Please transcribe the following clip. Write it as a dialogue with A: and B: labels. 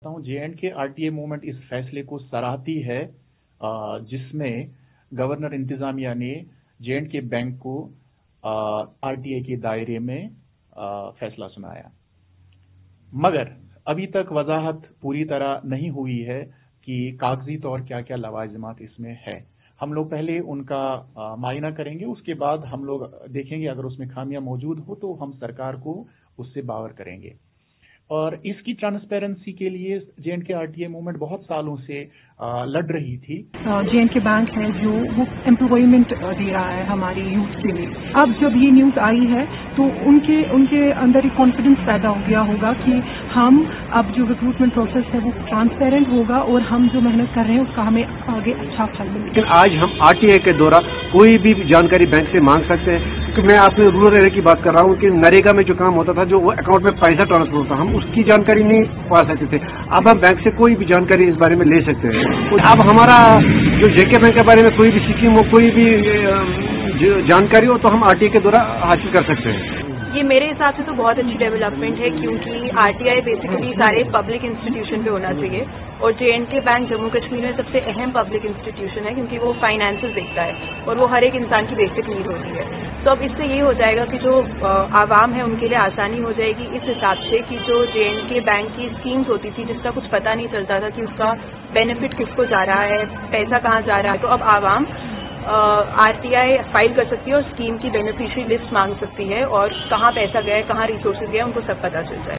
A: समझता हूँ JNK RTA movement इस फैसले को सराहती है जिसमें गवर्नर इंतजामिया ने JNK बैंक को RTA के दायरे में फैसला सुनाया, मगर अभी तक वजाहत पूरी तरह नहीं हुई है कि कागजी तौर क्या क्या लवाजिमात इसमें है। हम लोग पहले उनका मायना करेंगे, उसके बाद हम लोग देखेंगे अगर उसमें खामियां मौजूद हो तो हम सरकार को उससे बावर करेंगे। और इसकी ट्रांसपेरेंसी के लिए JNK RTA मूवमेंट बहुत सालों से लड़ रही थी।
B: JNK बैंक है जो वो एम्प्लॉयमेंट दे रहा है हमारी यूथ के लिए। अब जब ये न्यूज़ आई है तो उनके अंदर एक कॉन्फिडेंस पैदा हो गया होगा कि हम अब जो रिक्रूटमेंट प्रोसेस है वो ट्रांसपेरेंट होगा और हम जो मेहनत कर रहे हैं उसका हमें आगे अच्छा फल मिलेगा।
C: लेकिन आज हम RTA के द्वारा कोई भी जानकारी बैंक से मांग सकते हैं। तो मैं आपने रूरल एरिया की बात कर रहा हूँ कि नरेगा में जो काम होता था, जो वो अकाउंट में पैसा ट्रांसफर होता, हम उसकी जानकारी नहीं पा सकते थे। अब हम बैंक से कोई भी जानकारी इस बारे में ले सकते हैं। अब हमारा जो JK बैंक के बारे में कोई भी स्कीम हो, कोई भी जानकारी हो तो हम RTA के द्वारा हासिल कर सकते हैं।
D: ये मेरे हिसाब से तो बहुत अच्छी डेवलपमेंट है, क्योंकि RTI बेसिकली सारे पब्लिक इंस्टीट्यूशन पे होना चाहिए और JNK बैंक जम्मू कश्मीर में सबसे अहम पब्लिक इंस्टीट्यूशन है, क्योंकि वो फाइनेंसेस देखता है और वो हर एक इंसान की बेसिक नीड होती है। तो अब इससे ये हो जाएगा कि जो आवाम है उनके लिए आसानी हो जाएगी इस हिसाब से कि जो JNK बैंक की स्कीम्स होती थी जिसका कुछ पता नहीं चलता था कि उसका बेनिफिट किसको जा रहा है, पैसा कहाँ जा रहा है, तो अब आवाम RTI फाइल कर सकती है और स्कीम की बेनिफिशियरी लिस्ट मांग सकती है और कहाँ पैसा गया है, कहाँ रिसोर्सेज गए, उनको सब पता चल जाए।